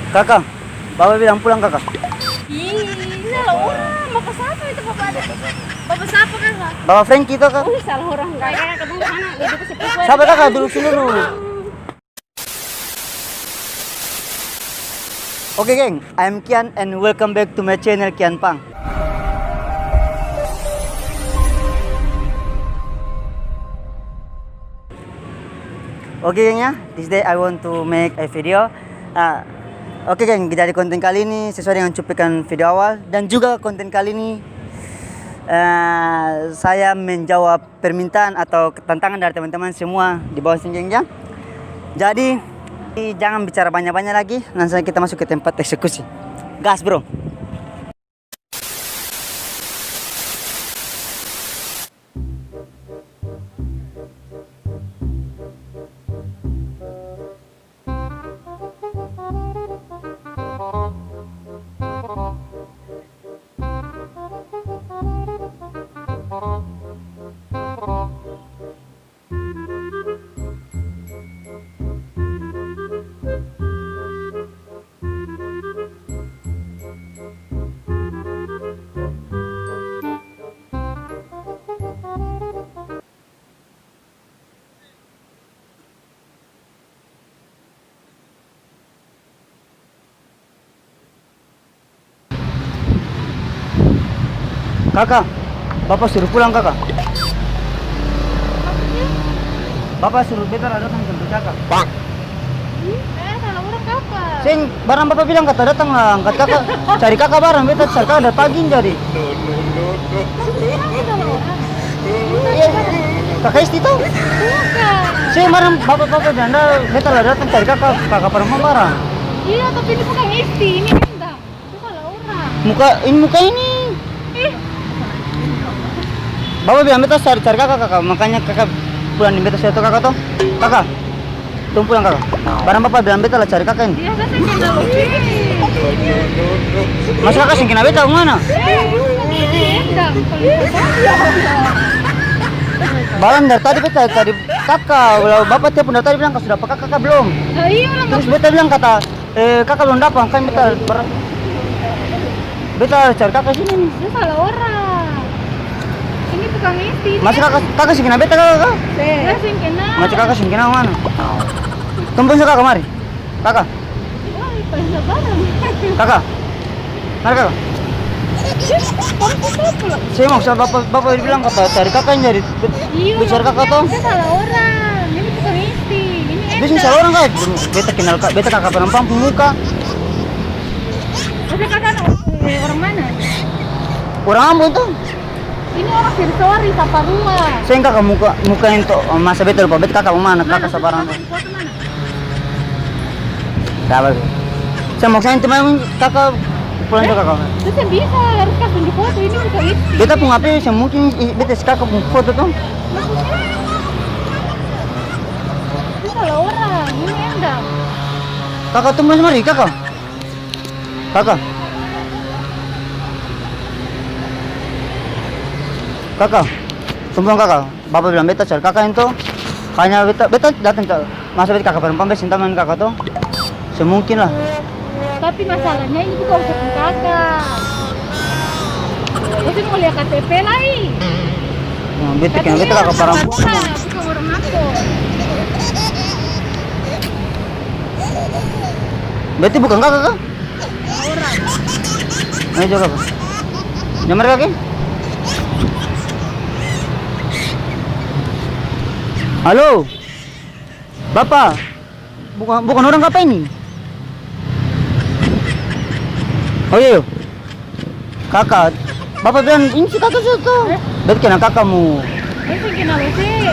Kakak, Bapak bilang pulang kakak. Ih, salah orang. Bapak siapa itu bapak ada? Bapak siapa kakak? Bapak Frankie itu kak. Salah orang. Kakak ke dulu sana. Itu ke situ. Sabar kakak, duduk sini dulu. Oke geng, I'm Kian and welcome back to my channel Kian Pang. Oke geng ya, this day I want to make a video. Oke geng, jadi konten kali ini sesuai dengan cuplikan video awal. Dan juga konten kali ini saya menjawab permintaan atau tantangan dari teman-teman semua di bawah sini geng ya. Jadi jangan bicara banyak-banyak lagi, langsung kita masuk ke tempat eksekusi. Gas bro. Kakak, Bapak suruh pulang kakak. Bapak suruh beta datang ke kakak. Salah orang kakak. Sing barang Bapak bilang kata datang lah, angkat kakak. Cari kakak barang beta cari kakak ada pagi jadi. Iya, kakak isti tahu. Bukan. Sing barang Bapak janda beta lah datang cari kakak perempuan barang. Iya, tapi ini bukan isti, ini endang. Itu salah orang. Muka ini. Bapak bilang beta cari kakak, makanya kakak pulang di beta saya tuh kakak tuh. Kakak, tunggu pulang kakak. Barang Bapak bilang beta lah cari kakak ini. Dia saya kenal lebih. Mas kakak singkin beta kemana? Ini endang. Barang dari tadi beta cari kakak. Kalau Bapak telepon dari tadi bilang sudah apa kakak belum? Iya lah. Terus beta bilang kata kakak belum dapat kan beta cari kakak sini nih. Dia salah orang. Ini bukan isti. Masih kakak singkin beta kakak? Saya kenal. Masih kakak singkin mana? Tumpung kakak kemari. Kakak, Wah, pengen barang. kakak. Mari kakak. Saya mau sama bapak bilang kata cari kakak yang jadi bicara kakak tuh. Dia salah orang. Ini bukan isti. Ini Dia sih salah orang kak. Beta kenal kak, beta kakak perempuan pemuka. Ada kakak orang mana? Orang Ambon tuh. Ini orang Sirsori, Saparua. Saya kakak muka itu masa beta lupa beta kakak mana kakak sabaran tuh. Foto mana? Sabar. Saya mau saya teman kakak pulang juga kakak. Itu saya bisa, harus kasih di foto. Ini bukan isti. Beta pun apa sih mungkin beta kakak pun foto tuh. Itu salah orang. Ini endang. Kakak tunggu mari kakak. Kakak. Kakak. Tunggu kakak. Bapak bilang beta cari kakak itu. Hanya beta datang ke masa beta kakak perempuan beta teman kakak tuh. Semungkin lah. Tapi masalahnya ini bukan urusan kakak. Aku mau lihat KTP lagi. Beta kena beta kakak perempuan. Bukan orang aku. Berarti bukan kakak kak? Orang. Ayo coba kakak. Nomor kakak? Halo, Bapak, bukan orang apa ini? Oh iya, kakak, Bapak bilang ini si kakak situ. Berarti kena kakakmu. Ini sih kenal sih.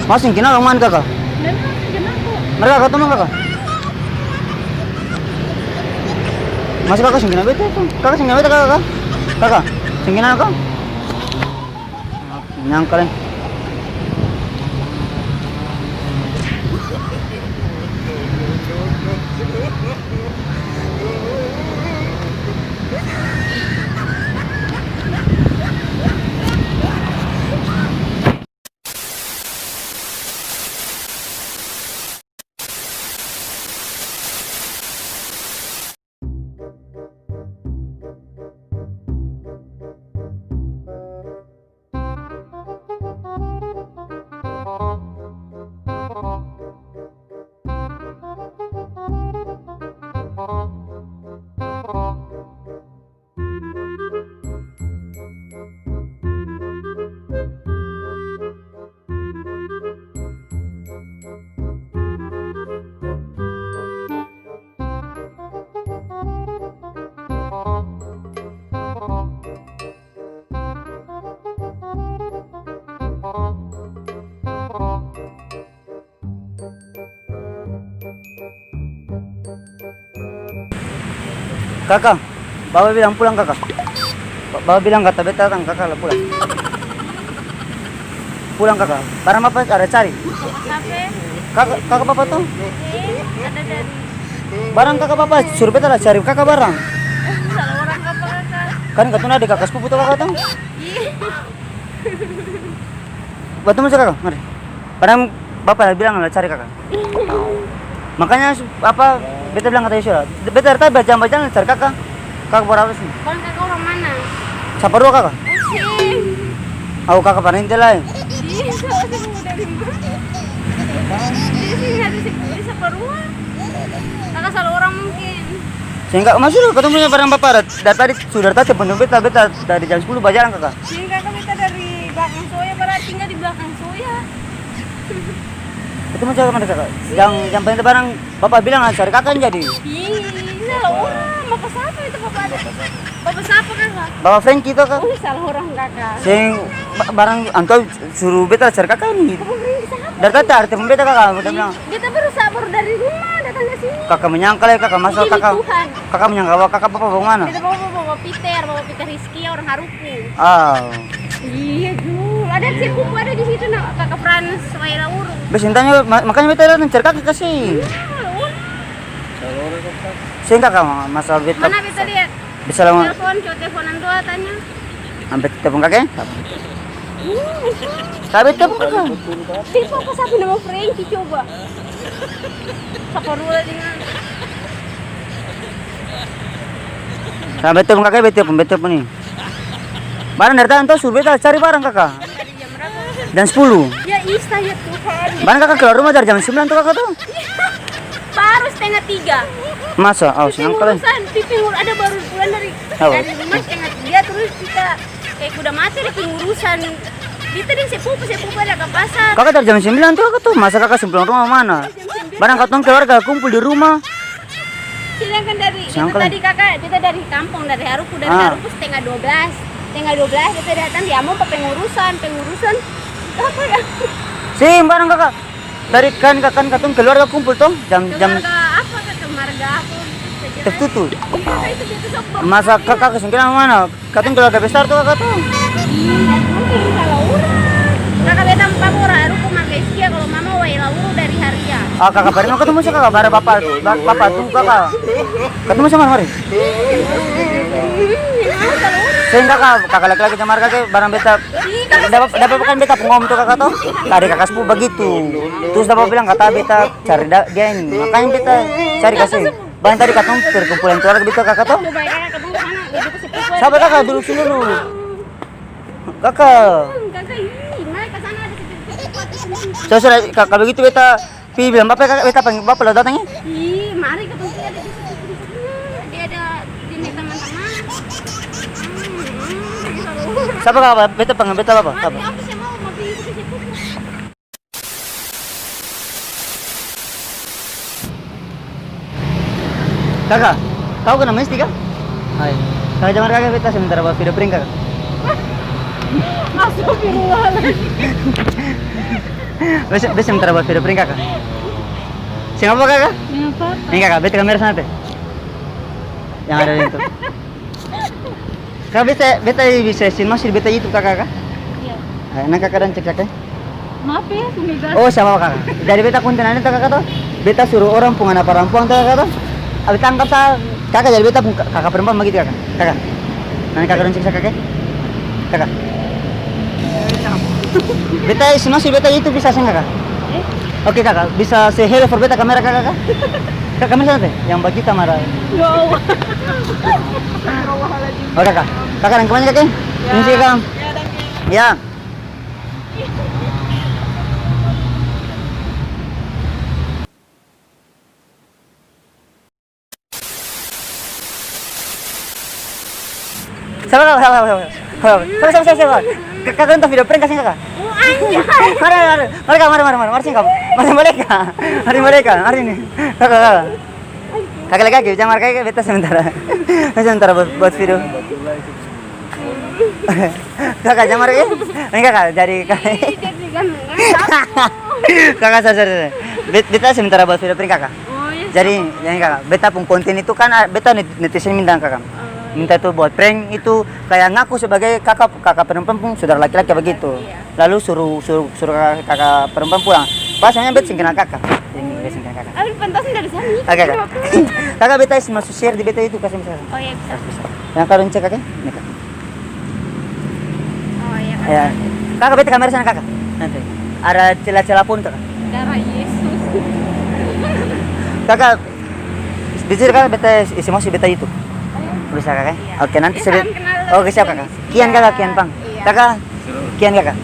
Masih kenal orang mana kakak? Dan masih kenal kok. Mereka kakak teman kakak? Masih kakak singkina beta tuh. Kakak singkina beta kakak? Kakak, singkina kakak? Nyangka nih. Kakak, bawa bilang pulang kakak. Bawa bilang kata beta datang kakak lah pulang. Pulang kakak. Barang apa ada cari? Sampai Kakak papa tuh? ada dari Barang kakak papa suruh beta lah cari kakak barang. salah orang apa kakak? Kan katuna ada kakak sepupu tuh kakak tuh. Iya. Batu masuk kakak, mari. Barang bapak bilang lah cari kakak. Makanya apa beta bilang kata Yusuf. Beta dari tadi baca-baca cari kakak. Kakak berapa sih? Kalau kakak orang mana? Siapa dua kakak? Pusing. Aku kakak paling lain. Iya, salah sepupu dari mana? Di sini ada sepupu di Saparua. Kakak salah orang mungkin. Sehingga masih ketemunya barang bapak dari tadi sudah tadi penuh beta dari jam 10 berjalan kakak. Sehingga kakak kita dari belakang soya, berarti tinggal di belakang soya. Ketemu cewek mana kakak? Yang paling barang bapak bilang cari kakak jadi. Ih, salah orang. Bapak siapa itu bapak ada? Bapak siapa kakak? Bapak Frankie itu kakak. Oh, salah orang kakak. Barang angkau suruh beta cari kakak ini. Bapak beri siapa? Dari tadi ada temen beta kakak, beta bilang. Kita baru dari rumah datang ke sini. Kakak menyangka ya kakak masuk Ih, kakak. Tuhan. Kakak menyangka bahwa kakak bapak bawa mana? Kita bawa Bapak Peter Rizky orang Haruku. Ah, Iya, Jul. Ada sepupu ada di situ nak kakak Frans Waira Uru. besintanya makanya beta datang cari kakak kasih. Sehingga kakak masa beta Mana beta lihat? bisa lama Coba teleponan doa tanya. sampai telepon kakek. Tapi telepon kakak. Siapa apa siapa nama Frankie coba? Siapa dulu dengan? Sampai telepon kakek beta telepon nih. Barang dari tadi tuh suruh beta cari barang kakak. Dari jam berapa? Dan 10. Ya Isa ya Tuhan. Barang kakak keluar rumah dari jam 9 tuh kakak tuh. Baru setengah 3. Masa? Oh, senang kalian. Piping ada baru pulang dari Apa? rumah setengah 3 terus kita kayak kuda mati di pengurusan. Kita di sepupu ada ke pasar. Kakak dari jam 9 tuh kakak tuh. Masa kakak sebelum rumah mana? Barang katong keluarga kumpul di rumah. Sedangkan dari itu Siang kalian. tadi kakak kita dari kampung dari Haruku Haruku setengah 12 kita datang di Amon pengurusan apa ya? Sih, barang kakak. Dari kan katong keluarga kumpul tuh jam Keluarga apa kata marga apa gitu tertutup. Iya, itu dia tuh sok Masa kakak kesengkiran mana? Katong keluarga besar tuh kakak tuh. mungkin salah orang. Kakak beta empat orang Haruku Magesia kalau mama Waila Uru dari Haria. Ah, kakak baru mau ketemu sih kakak. Baru bapak tuh kakak. Ketemu sama mari. Sehingga kakak laki-laki sama kakak barang beta dapat kan beta pengom tuh kakak tuh. Tadi kakak sepupu begitu. Terus dapat bilang kata beta cari dia ini. Makanya beta cari kasih. Barang tadi katong perkumpulan keluarga beta kakak tuh. Coba ya kakak ketemu sana duduk ke sepupu. Sabar kakak duduk sini dulu. Kakak. Kakak ini naik ke sana ada sepupu. So, kakak begitu beta bilang bapak kakak beta panggil bapak lah datangnya. Ih, mari ketemu ada di sepupu. Dia ada jenis teman-teman. Siapa kakak beta panggil beta apa? Siapa? Aku sih mau pergi ke sepupu. Kakak, tahu kan nama istri kak? Hai. Kakak jangan kakak beta sementara buat video prank kakak. Astagfirullahaladzim. Beta sementara buat video prank kakak. Siapa kakak? Kenapa? Ini kakak, beta kamera sana teh. Yang ada di itu. Kakak beta bisa sin masih beta YouTube kakak kak? Iya. Nah kakak dan cek kakak. Maaf ya, sumigas. Oh siapa kakak? Dari beta kontenannya tuh kakak tuh. Beta suruh orang pungan apa perempuan tuh kakak tuh. Abis tangkap saya kakak jadi beta kakak perempuan begitu kakak. Kakak. Nanti kakak dan cek kakak. Kakak. Beta masih beta YouTube bisa sih kakak. Oke kakak, bisa say hello for beta kamera kakak. Kakak kamera sana teh, yang bagi kamera. Ya Allah. Oh kakak, kakak yang kemana kakak? Ini sih kakak. Ya. Sabar. Kakak entah video prank kasih kakak. Oh, anjay. Mari sini kamu. Mari mereka ini. Kakak. Kakak lagi jangan kakak beta sementara buat video. Kakak jangan ya. Ini kakak jadi kakak. Kakak sorry. Beta sementara buat video prank kakak. Oh ya jadi kakak, beta pun konten itu kan beta netizen minta kakak. Minta itu buat prank itu kayak ngaku sebagai kakak perempuan pun saudara laki-laki begitu. Lalu suruh kakak perempuan pulang. Pasnya beta singkirkan kakak. Singkirkan kakak. Aduh, pantasnya dari sana. Kakak. Kakak beta masuk share di beta itu kasih misalnya. Oh iya bisa. Yang kalian cek kakak? Ini kakak. Oh iya. Ya. Kakak beta kamera sana kakak. Nanti. Ada celah-celah pun kakak. Darah Yesus. Kakak. Di sini kakak beta isi masih beta itu. Bisa kakak? Oke nanti Iya, saya. salam kenal. Oke siap kakak. Kian kakak, kian pang. Iya. Kakak, kian kakak.